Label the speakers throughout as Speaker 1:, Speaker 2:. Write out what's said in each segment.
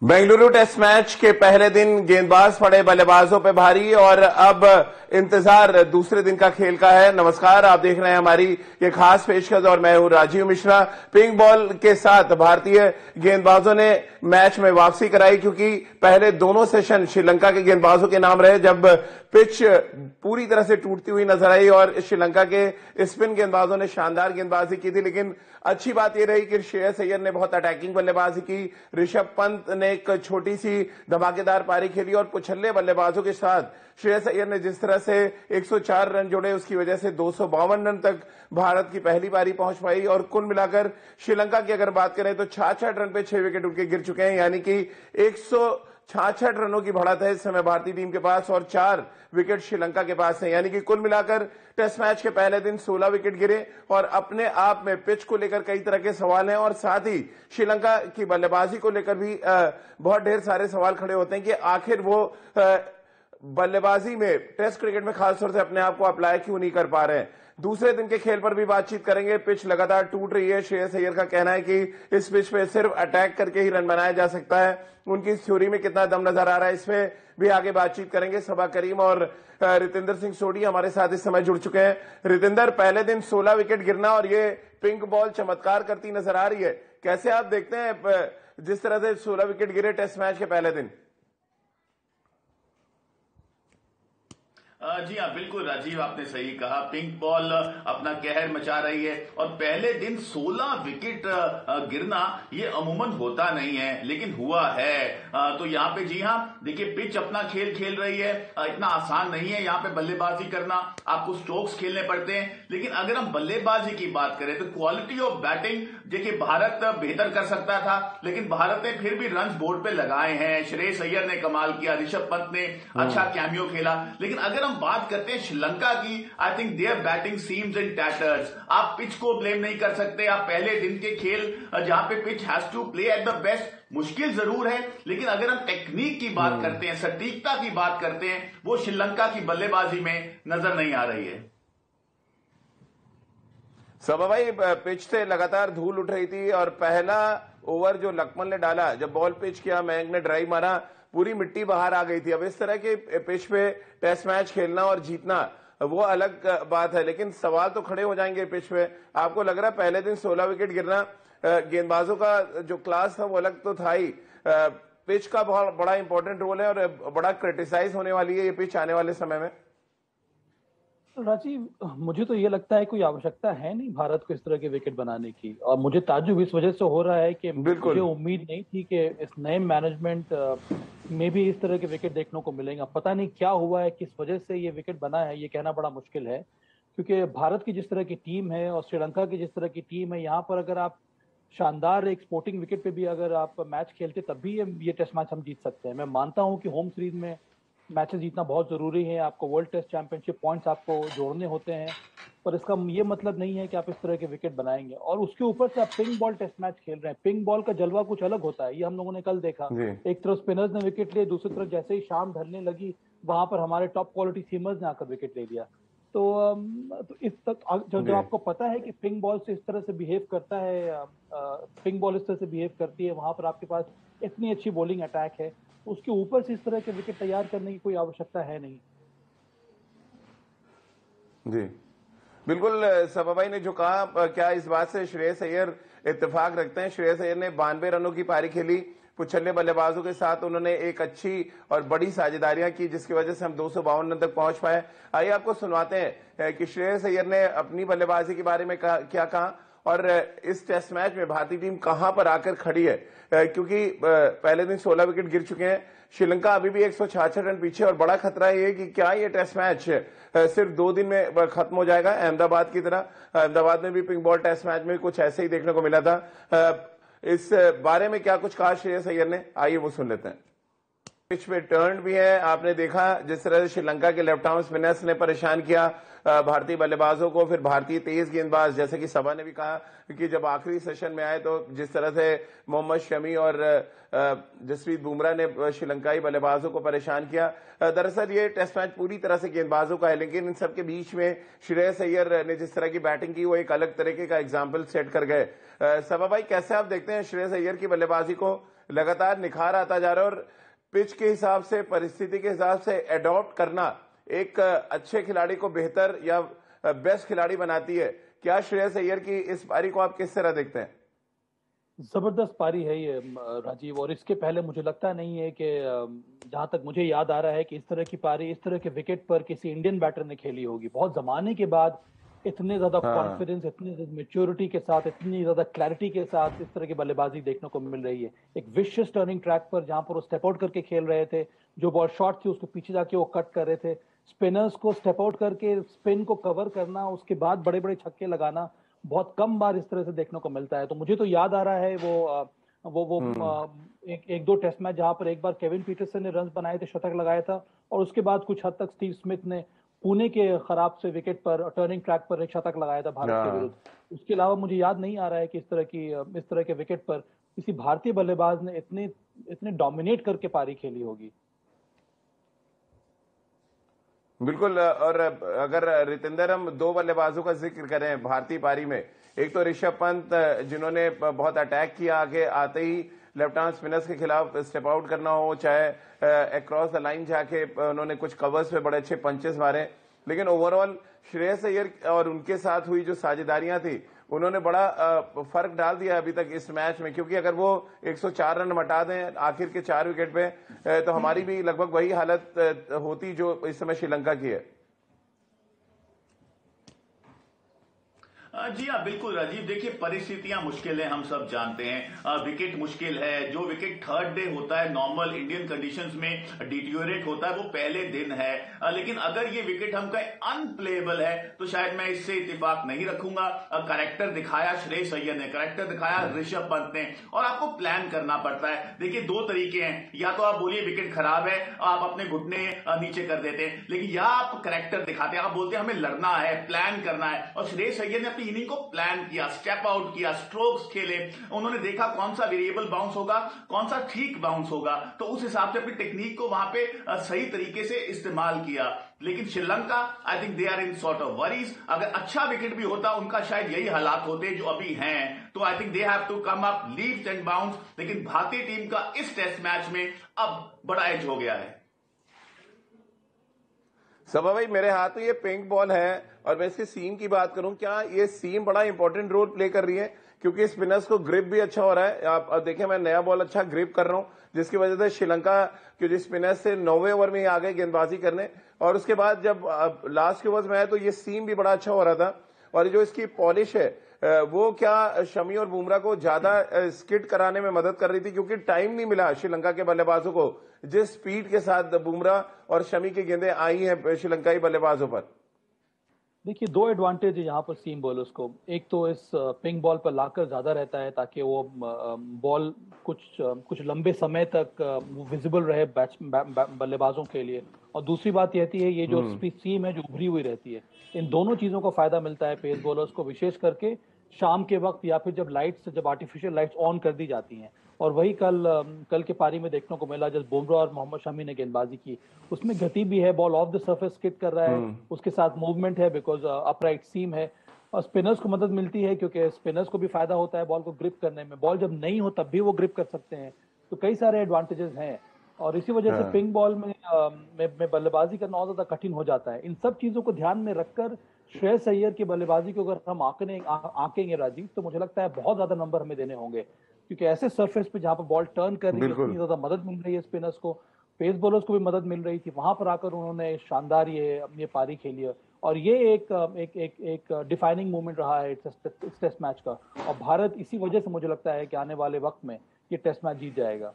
Speaker 1: Bengaluru test match के पहले दिन गेंदबाज पड़े बल्लेबाजों पे भारी और अब इंतजार दूसरे दिन का खेल का है। नमस्कार, आप देख रहे हैं हमारी ये खास पेशकश और मैं हूं राजीव मिश्रा। पिंक बॉल के साथ भारतीय गेंदबाजों ने मैच में वापसी कराई क्योंकि पहले दोनों सेशन श्रीलंका के गेंदबाजों के नाम रहे जब पिच पूरी तरह से टूटती हुई नजर आई और श्रीलंका के स्पिन गेंदबाजों ने शानदार गेंदबाजी की थी। लेकिन अच्छी बात यह रही कि श्रेयस अय्यर ने बहुत अटैकिंग बल्लेबाजी की। ऋषभ पंत ने एक छोटी सी धमाकेदार पारी खेली और कुछल्ले बल्लेबाजों के साथ श्रेयस अय्यर ने जिस तरह से 104 रन जोड़े, उसकी वजह से 252 रन तक भारत की पहली पारी पहुंच पाई। और कुल मिलाकर श्रीलंका की अगर बात करें तो 66 रन पे 6 विकेट उनके गिर चुके हैं, यानी कि 166 रनों की बढ़त है इस समय भारतीय टीम के पास और 4 विकेट श्रीलंका के पास है। यानी कि कुल मिलाकर टेस्ट मैच के पहले दिन 16 विकेट गिरे और अपने आप में पिच को लेकर कई तरह के सवाल हैं और साथ ही श्रीलंका की बल्लेबाजी को लेकर भी बहुत ढेर सारे सवाल खड़े होते हैं कि आखिर वो बल्लेबाजी में, टेस्ट क्रिकेट में खासतौर से अपने आप को अप्लाई क्यों नहीं कर पा रहे हैं। दूसरे दिन के खेल पर भी बातचीत करेंगे। पिच लगातार टूट रही है। श्रेयस अय्यर का कहना है कि इस पिच पे सिर्फ अटैक करके ही रन बनाया जा सकता है। उनकी थ्योरी में कितना दम नजर आ रहा है, इसमें भी आगे बातचीत करेंगे। सबा करीम और रितेंद्र सिंह सोढ़ी हमारे साथ इस समय जुड़ चुके हैं। रितेंद्र, पहले दिन 16 विकेट गिरना और ये पिंक बॉल चमत्कार करती नजर आ रही है, कैसे आप देखते हैं जिस तरह से 16 विकेट गिरे टेस्ट मैच के पहले दिन?
Speaker 2: जी हाँ, बिल्कुल राजीव, आपने सही कहा। पिंक बॉल अपना कहर मचा रही है और पहले दिन 16 विकेट गिरना ये अमूमन होता नहीं है, लेकिन हुआ है। तो यहाँ पे जी हाँ, देखिए पिच अपना खेल खेल रही है। इतना आसान नहीं है यहाँ पे बल्लेबाजी करना, आपको स्ट्रोक्स खेलने पड़ते हैं। लेकिन अगर हम बल्लेबाजी की बात करें तो क्वालिटी ऑफ बैटिंग देखिए भारत बेहतर कर सकता था, लेकिन भारत ने फिर भी रन बोर्ड पे लगाए हैं। श्रेयस अय्यर ने कमाल किया, ऋषभ पंत ने अच्छा कैमियो खेला। लेकिन अगर हम बात करते हैं श्रीलंका की, I think their batting seems in tatters. आप पिच को ब्लेम नहीं कर सकते। आप पहले दिन के खेल जहां पे pitch has to play at the best, मुश्किल जरूर है, लेकिन अगर हम टेक्निक की बात करते हैं, सटीकता की बात करते हैं, वो श्रीलंका की बल्लेबाजी में नजर नहीं आ रही है।
Speaker 1: सबा भाई, पिच से लगातार धूल उठ रही थी और पहला ओवर जो लक्ष्मण ने डाला, जब बॉल पिच किया, मयंक ने ड्राइव मारा, पूरी मिट्टी बाहर आ गई थी। अब इस तरह के पिच पे टेस्ट मैच खेलना और जीतना वो अलग बात है, लेकिन सवाल तो खड़े हो जाएंगे पिच पे। आपको लग रहा है पहले दिन 16 विकेट गिरना, गेंदबाजों का जो क्लास था वो अलग तो था ही, पिच का बहुत बड़ा इंपॉर्टेंट रोल है और बड़ा क्रिटिसाइज होने वाली है ये पिच आने वाले समय में?
Speaker 3: राजीव, मुझे तो ये लगता है कोई आवश्यकता है नहीं भारत को इस तरह के विकेट बनाने की। और मुझे ताज्जुब इस वजह से हो रहा है कि मुझे उम्मीद नहीं थी कि इस नए मैनेजमेंट में भी इस तरह के विकेट देखने को मिलेंगे। पता नहीं क्या हुआ है, किस वजह से ये विकेट बना है, ये कहना बड़ा मुश्किल है। क्योंकि भारत की जिस तरह की टीम है और श्रीलंका की जिस तरह की टीम है, यहाँ पर अगर आप शानदार एक स्पोर्टिंग विकेट पे भी अगर आप मैच खेलते तब भी ये टेस्ट मैच हम जीत सकते हैं। मैं मानता हूँ कि होम सीरीज में मैचेस जीतना बहुत जरूरी है, आपको वर्ल्ड टेस्ट चैंपियनशिप पॉइंट्स आपको जोड़ने होते हैं, पर इसका ये मतलब नहीं है कि आप इस तरह के विकेट बनाएंगे। और उसके ऊपर से आप पिंक बॉल टेस्ट मैच खेल रहे हैं। पिंक बॉल का जलवा कुछ अलग होता है, ये हम लोगों ने कल देखा। एक तरफ स्पिनर्स ने विकेट लिए, दूसरी तरफ जैसे ही शाम ढलने लगी वहां पर हमारे टॉप क्वालिटी सीमर्स ने आकर विकेट ले लिया। तो इस तक जब आपको पता है कि पिंक बॉल से इस तरह से बिहेव करता है, पिंक बॉल इस तरह से बिहेव करती है, वहां पर आपके पास इतनी अच्छी बॉलिंग अटैक है, उसके ऊपर से इस तरह के विकेट तैयार करने की कोई आवश्यकता है नहीं।
Speaker 1: जी बिल्कुल, सबा भाई ने जो कहा, क्या इस बात से श्रेयस अय्यर इत्तेफाक रखते हैं? श्रेयस अय्यर ने 92 रनों की पारी खेली, कुछल्ले बल्लेबाजों के साथ उन्होंने एक अच्छी और बड़ी साझेदारियां की जिसकी वजह से हम 252 रन तक पहुंच पाए। आइए आपको सुनवाते हैं कि श्रेयस अय्यर ने अपनी बल्लेबाजी के बारे में क्या कहा और इस टेस्ट मैच में भारतीय टीम कहां पर आकर खड़ी है, क्योंकि पहले दिन 16 विकेट गिर चुके हैं। श्रीलंका अभी भी 166 रन पीछे और बड़ा खतरा ये कि क्या ये टेस्ट मैच सिर्फ 2 दिन में खत्म हो जाएगा अहमदाबाद की तरह? अहमदाबाद में भी पिंक बॉल टेस्ट मैच में कुछ ऐसे ही देखने को मिला था। इस बारे में क्या कुछ कहा श्रेयस अय्यर ने, आइए वो सुन लेते हैं। पिच पे टर्न भी है, आपने देखा जिस तरह से श्रीलंका के लेफ्ट आर्म स्पिनर्स ने परेशान किया भारतीय बल्लेबाजों को। फिर भारतीय तेज गेंदबाज, जैसे कि सबा ने भी कहा कि जब आखिरी सेशन में आए तो जिस तरह से मोहम्मद शमी और जसप्रीत बुमराह ने श्रीलंकाई बल्लेबाजों को परेशान किया। दरअसल ये टेस्ट मैच पूरी तरह से गेंदबाजों का है, लेकिन इन सबके बीच में श्रेयस अय्यर ने जिस तरह की बैटिंग की वो एक अलग तरीके का एग्जाम्पल सेट कर गए। सबा भाई, कैसे आप देखते हैं श्रेयस अय्यर की बल्लेबाजी को लगातार निखार आता जा रहा है और पिच के हिसाब से, परिस्थिति के हिसाब से एडॉप्ट करना एक अच्छे खिलाड़ी को बेहतर या बेस्ट खिलाड़ी बनाती है। क्या श्रेयस अय्यर की इस पारी को आप किस तरह देखते हैं?
Speaker 3: जबरदस्त पारी है ये राजीव, और इसके पहले मुझे लगता नहीं है कि जहां तक मुझे याद आ रहा है कि इस तरह की पारी इस तरह के विकेट पर किसी इंडियन बैटर ने खेली होगी। बहुत जमाने के बाद इतने ज्यादा कॉन्फिडेंस, इतनी ज्यादा मेच्योरिटी के साथ, इतनी ज्यादा क्लैरिटी के साथ इस तरह की बल्लेबाजी देखने को मिल रही है। एक विशियस टर्निंग ट्रैक पर जहां पर वो स्टेप आउट करके खेल रहे थे, जो बॉल शॉर्ट थी उसको पीछे जाके वो कट कर रहे थे, स्पिनर्स को स्टेप आउट करके स्पिन को कवर करना, उसके बाद बड़े बड़े छक्के लगाना, बहुत कम बार इस तरह से देखने को मिलता है। तो मुझे तो याद आ रहा है एक दो टेस्ट मैच जहां पर एक बार केविन पीटरसन ने रन बनाए थे, शतक लगाया था, और उसके बाद कुछ हद तक स्टीव स्मिथ ने पुणे के खराब से विकेट पर टर्निंग ट्रैक पर एक शतक लगाया था भारत के विरुद्ध। उसके अलावा मुझे याद नहीं आ रहा है कि इस तरह के विकेट पर किसी भारतीय बल्लेबाज ने इतने डोमिनेट करके पारी खेली होगी।
Speaker 1: बिल्कुल। और अगर रितेंद्र हम दो बल्लेबाजों का जिक्र करें भारतीय पारी में, एक तो ऋषभ पंत जिन्होंने बहुत अटैक किया, आगे आते ही लेफ्ट आर्म स्पिनर्स के खिलाफ स्टेप आउट करना हो, चाहे अक्रॉस द लाइन जाके उन्होंने कुछ कवर्स पे बड़े अच्छे पंचेस मारे, लेकिन ओवरऑल श्रेयस अय्यर और उनके साथ हुई जो साझेदारियां थी उन्होंने बड़ा फर्क डाल दिया अभी तक इस मैच में, क्योंकि अगर वो 104 रन हटा दें आखिर के 4 विकेट पे तो हमारी भी लगभग वही हालत होती जो इस समय श्रीलंका की है।
Speaker 2: जी हाँ, बिल्कुल राजीव। देखिए, परिस्थितियां मुश्किल है, हम सब जानते हैं। विकेट मुश्किल है। जो विकेट थर्ड डे होता है नॉर्मल इंडियन कंडीशंस में डिटीरियोरेट होता है, वो पहले दिन है। लेकिन अगर ये विकेट हम कहें अनप्लेएबल है तो शायद मैं इससे इत्तेफाक नहीं रखूंगा। करेक्टर दिखाया श्रेयस अय्यर ने, करेक्टर दिखाया ऋषभ पंत ने, और आपको प्लान करना पड़ता है। देखिए, दो तरीके हैं, या तो आप बोलिए विकेट खराब है, आप अपने घुटने नीचे कर देते हैं, लेकिन या आप करेक्टर दिखाते हैं, आप बोलते हैं हमें लड़ना है, प्लान करना है। और श्रेयस अय्यर ने इनिंग को प्लान किया, स्टेप आउट किया, स्ट्रोक्स खेले, उन्होंने देखा कौन सा वेरिएबल बाउंस होगा, कौन सा ठीक बाउंस होगा, तो उस हिसाब से अपनी टेक्निक को वहां पे सही तरीके से इस्तेमाल किया। लेकिन Sri Lanka, I think they are in sort of worries. अगर अच्छा विकेट भी होता उनका शायद यही हालात होते जो अभी हैं, तो I think they have to come up leaves and bounce. लेकिन भारतीय टीम का इस टेस्ट मैच में अब बड़ा एज हो गया है।
Speaker 1: सबा भाई, मेरे हाथ में ये पिंक बॉल है और मैं इसकी सीम की बात करूं, क्या ये सीम बड़ा इंपॉर्टेंट रोल प्ले कर रही है? क्योंकि स्पिनर्स को ग्रिप भी अच्छा हो रहा है। आप देखें, मैं नया बॉल अच्छा ग्रिप कर रहा हूं, जिसकी वजह से श्रीलंका के जो स्पिनर्स से 9वें ओवर में ही आ गए गेंदबाजी करने, और उसके बाद जब लास्ट के ओवर्स में आया तो ये सीम भी बड़ा अच्छा हो रहा था। और जो इसकी पॉलिश है वो क्या शमी और बुमराह को ज्यादा स्किड कराने में मदद कर रही थी, क्योंकि टाइम नहीं मिला श्रीलंका के बल्लेबाजों को जिस स्पीड के साथ बुमराह और शमी की गेंदें आई हैं श्रीलंकाई बल्लेबाजों पर।
Speaker 3: देखिए, दो एडवांटेज है यहाँ पर सीम बॉलर्स को। एक तो इस पिंक बॉल पर लाकर ज्यादा रहता है ताकि वो बॉल कुछ लंबे समय तक विजिबल रहे बल्लेबाजों के लिए, और दूसरी बात यह है ये जो सीम है जो उभरी हुई रहती है, इन दोनों चीजों का फायदा मिलता है पेस बॉलर्स को, विशेष करके शाम के वक्त या फिर जब आर्टिफिशियल लाइट्स ऑन कर दी जाती हैं। और वही कल के पारी में देखने को मिला जब बुमराह और मोहम्मद शमी ने गेंदबाजी की, उसमें गति भी है, ball of the surface skid कर रहा है, उसके साथ मूवमेंट है बिकॉज अपराइट सीम है, और स्पिनर्स को मदद मिलती है क्योंकि स्पिनर्स को भी फायदा होता है बॉल को ग्रिप करने में। बॉल जब नहीं हो तब भी वो ग्रिप कर सकते हैं, तो कई सारे एडवांटेजेस हैं, और इसी वजह से पिंक बॉल में बल्लेबाजी करना और ज्यादा कठिन हो जाता है। इन सब चीजों को ध्यान में रखकर श्रेयस अय्यर की बल्लेबाजी को अगर हम आंकेंगे राजीव, तो मुझे लगता है बहुत ज्यादा नंबर हमें देने होंगे, क्योंकि ऐसे सरफेस पे जहां पर बॉल टर्न कर रही है उतनी ज्यादा मदद मिल रही है स्पिनर्स को, पेस बॉलर्स को भी मदद मिल रही थी, वहां पर आकर उन्होंने शानदार ये पारी खेली है, और ये एक डिफाइनिंग मोमेंट रहा है इस टेस्ट मैच का। और भारत इसी वजह से मुझे लगता है कि आने वाले वक्त में ये टेस्ट मैच जीत जाएगा।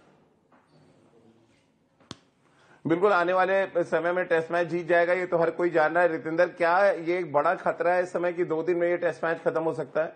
Speaker 1: बिल्कुल, आने वाले समय में टेस्ट मैच जीत जाएगा, ये तो हर कोई जान रहा है। रितेंद्र, क्या ये एक बड़ा खतरा है इस समय कि 2 दिन में ये टेस्ट मैच खत्म हो सकता है?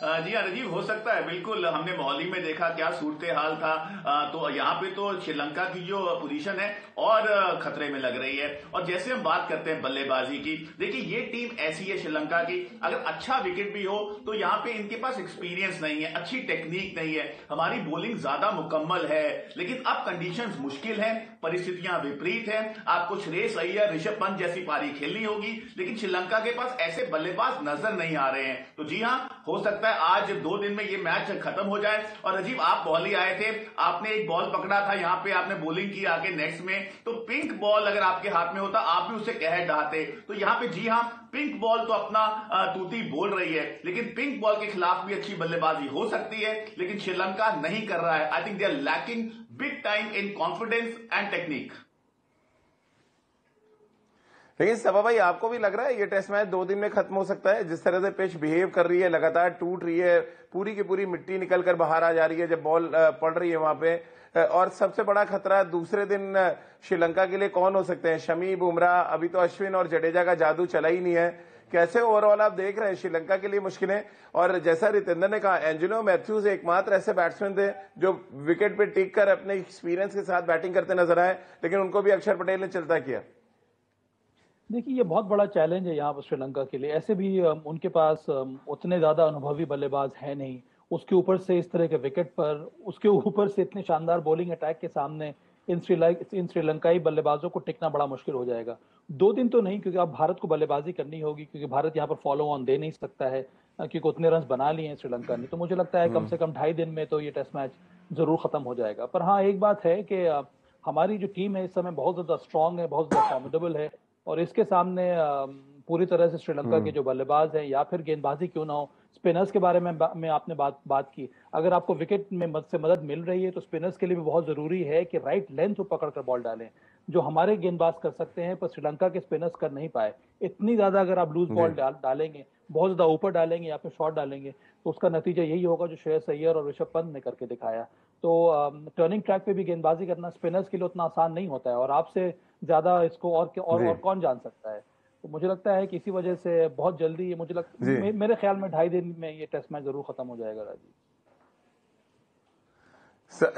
Speaker 2: जी हाँ राजीव, हो सकता है, बिल्कुल। हमने मोहाली में देखा क्या सूरत हाल था। तो यहाँ पे तो श्रीलंका की जो पोजीशन है और खतरे में लग रही है। और जैसे हम बात करते हैं बल्लेबाजी की, देखिए ये टीम ऐसी है श्रीलंका की, अगर अच्छा विकेट भी हो तो यहाँ पे इनके पास एक्सपीरियंस नहीं है, अच्छी टेक्निक नहीं है, हमारी बॉलिंग ज्यादा मुकम्मल है। लेकिन अब कंडीशंस मुश्किल है, परिस्थितियां विपरीत है, आपको श्रेयस अय्यर, ऋषभ पंत जैसी पारी खेलनी होगी, लेकिन श्रीलंका के पास ऐसे बल्लेबाज नजर नहीं आ रहे हैं। तो जी हाँ, हो सकता है आज 2 दिन में ये मैच खत्म हो जाए। और राजीव, आप मोहाली आए थे, आपने एक बॉल पकड़ा था, यहाँ पे आपने बॉलिंग की आके नेट्स में, तो पिंक बॉल अगर आपके हाथ में होता आप भी उसे कह डालते। तो यहाँ पे जी हाँ, पिंक बॉल तो अपना तूती बोल रही है, लेकिन पिंक बॉल के खिलाफ भी अच्छी बल्लेबाजी हो सकती है, लेकिन श्रीलंका नहीं कर रहा है। I think they are lacking big time in confidence and technique.
Speaker 1: लेकिन सबा भाई, आपको भी लग रहा है ये टेस्ट मैच 2 दिन में खत्म हो सकता है? जिस तरह से पिच बिहेव कर रही है, लगातार टूट रही है, पूरी की पूरी मिट्टी निकल कर बाहर आ जा रही है जब बॉल पड़ रही है वहां पे। और सबसे बड़ा खतरा दूसरे दिन श्रीलंका के लिए कौन हो सकते हैं? शमी, बुमराह, अभी तो अश्विन और जडेजा का जादू चला ही नहीं है। कैसे ओवरऑल आप देख रहे हैं श्रीलंका के लिए मुश्किलें? और जैसा रितेंद्र ने कहा, एंजेलो मैथ्यूज एकमात्र ऐसे बैट्समैन थे जो विकेट पे टिक कर अपने एक्सपीरियंस के साथ बैटिंग करते नजर आए, लेकिन उनको भी अक्षर पटेल ने चलता किया।
Speaker 3: देखिए, ये बहुत बड़ा चैलेंज है यहाँ पर श्रीलंका के लिए। ऐसे भी उनके पास उतने ज्यादा अनुभवी बल्लेबाज है नहीं, उसके ऊपर से इस तरह के विकेट पर, उसके ऊपर से इतने शानदार बॉलिंग अटैक के सामने इन श्रीलंकाई बल्लेबाजों को टिकना बड़ा मुश्किल हो जाएगा। 2 दिन तो नहीं, क्योंकि अब भारत को बल्लेबाजी करनी होगी, क्योंकि भारत यहाँ पर फॉलो ऑन दे नहीं सकता है, क्योंकि उतने रन बना लिए हैं श्रीलंका ने। तो मुझे लगता है कम से कम 2.5 दिन में तो ये टेस्ट मैच जरूर खत्म हो जाएगा। पर हाँ, एक बात है कि हमारी जो टीम है इस समय बहुत ज्यादा स्ट्रांग है, बहुत ज्यादा फॉर्मिडेबल है, और इसके सामने पूरी तरह से श्रीलंका के जो बल्लेबाज हैं, या फिर गेंदबाजी क्यों ना हो, स्पिनर्स के बारे में आपने बात की, अगर आपको विकेट में मदद मिल रही है तो स्पिनर्स के लिए भी बहुत जरूरी है कि राइट लेंथ पर पकड़कर बॉल डालें, जो हमारे गेंदबाज कर सकते हैं पर श्रीलंका के स्पिनर्स कर नहीं पाए। इतनी ज्यादा अगर आप लूज बॉल डालेंगे, बहुत ज्यादा ऊपर डालेंगे या फिर शॉर्ट डालेंगे, तो उसका नतीजा यही होगा जो श्रेयस अय्यर और ऋषभ पंत ने करके दिखाया। तो टर्निंग ट्रैक पे भी गेंदबाजी करना स्पिनर्स के लिए उतना आसान नहीं होता है, और आपसे ज्यादा इसको और कौन जान सकता है। तो मुझे लगता है कि इसी वजह से बहुत जल्दी, मेरे ख्याल में 2.5 दिन में ये टेस्ट मैच जरूर खत्म हो जाएगा। राजीव,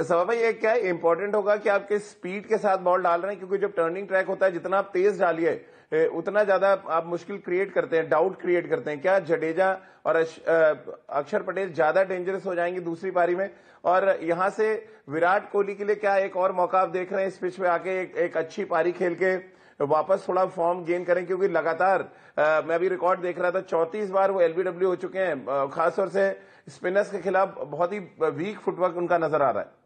Speaker 1: सवा भाई, ये क्या इंपॉर्टेंट होगा कि आप किस स्पीड के साथ बॉल डाल रहे हैं, क्योंकि जब टर्निंग ट्रैक होता है जितना आप तेज डालिए उतना ज्यादा आप मुश्किल क्रिएट करते हैं, डाउट क्रिएट करते हैं। क्या जडेजा और अक्षर पटेल ज्यादा डेंजरस हो जाएंगे दूसरी पारी में? और यहां से विराट कोहली के लिए क्या एक और मौका आप देख रहे हैं इस पिच पे आके एक अच्छी पारी खेल के वापस थोड़ा फॉर्म गेन करें? क्योंकि लगातार मैं अभी रिकॉर्ड देख रहा था, 34 बार वो एलबीडब्ल्यू हो चुके हैं। खासतौर से स्पिनर्स के खिलाफ बहुत ही वीक फुटवर्क उनका नजर आ रहा है।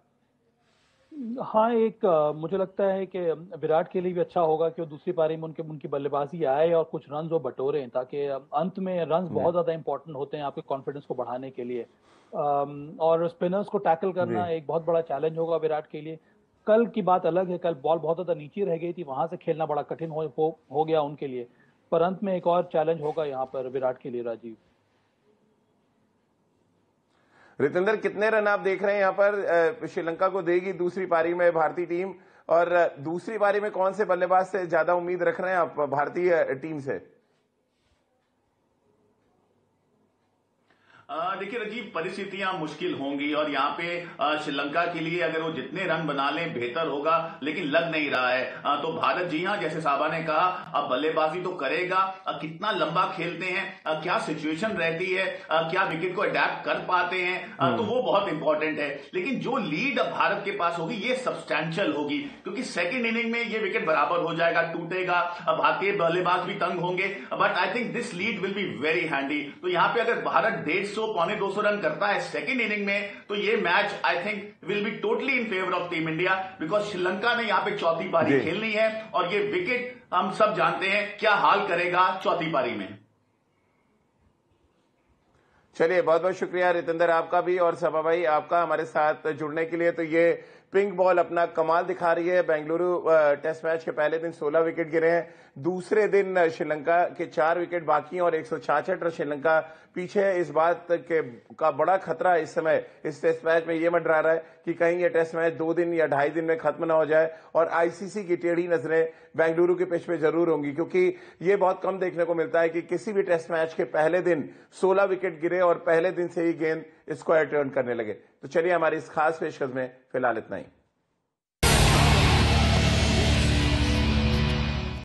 Speaker 3: हाँ, मुझे लगता है कि विराट के लिए भी अच्छा होगा कि वो दूसरी पारी में उनकी बल्लेबाजी आए और कुछ रन वो बटोरे, ताकि अंत में रन बहुत ज्यादा इंपॉर्टेंट होते हैं आपके कॉन्फिडेंस को बढ़ाने के लिए। और स्पिनर्स को टैकल करना एक बहुत बड़ा चैलेंज होगा विराट के लिए। कल की बात अलग है, कल बॉल बहुत ज्यादा नीचे रह गई थी, वहां से खेलना बड़ा कठिन हो गया उनके लिए, पर अंत में एक और चैलेंज होगा यहाँ पर विराट के लिए। राजीव,
Speaker 1: रितेंद्र, कितने रन आप देख रहे हैं यहाँ पर श्रीलंका को देगी दूसरी पारी में भारतीय टीम? और दूसरी पारी में कौन से बल्लेबाज से ज्यादा उम्मीद रख रहे हैं आप भारतीय टीम से?
Speaker 2: देखिए राजीव, परिस्थितियां मुश्किल होंगी और यहाँ पे श्रीलंका के लिए अगर वो जितने रन बना लें बेहतर होगा, लेकिन लग नहीं रहा है। तो भारत जी हाँ, जैसे साहबा ने कहा, अब बल्लेबाजी तो करेगा, कितना लंबा खेलते हैं, क्या सिचुएशन रहती है, क्या विकेट को अडेप्ट कर पाते हैं, तो वो बहुत इंपॉर्टेंट है। लेकिन जो लीड अब भारत के पास होगी ये सब्सटैंशियल होगी, क्योंकि सेकेंड इनिंग में ये विकेट बराबर हो जाएगा, टूटेगा, भारतीय बल्लेबाज भी तंग होंगे, but I think this lead will be very handy. तो यहाँ पे अगर भारत 150-200 रन करता है सेकेंड इनिंग में, तो ये match I think will be totally in favour of team India, because Sri Lanka ने यहां पे चौथी पारी खेलनी है और ये विकेट हम सब जानते हैं क्या हाल करेगा चौथी पारी में।
Speaker 1: चलिए, बहुत बहुत शुक्रिया रितेंद्र आपका भी, और सबा भाई आपका हमारे साथ जुड़ने के लिए। तो ये पिंक बॉल अपना कमाल दिखा रही है। बेंगलुरु टेस्ट मैच के पहले दिन 16 विकेट गिरे हैं, दूसरे दिन श्रीलंका के 4 विकेट बाकी हैं और 166 रन श्रीलंका पीछे है। इस बात का बड़ा खतरा इस समय इस टेस्ट मैच में ये मंडरा रहा है कि कहीं ये टेस्ट मैच 2 दिन या 2.5 दिन में खत्म ना हो जाए और आईसीसी की टेढ़ी नजरें बेंगलुरु के पिच पे जरूर होंगी, क्योंकि ये बहुत कम देखने को मिलता है कि किसी भी टेस्ट मैच के पहले दिन 16 विकेट गिरे और पहले दिन से ही गेंद स्क्वायर टर्न करने लगे। तो चलिए हमारी इस खास पेशकश में फिलहाल इतना ही।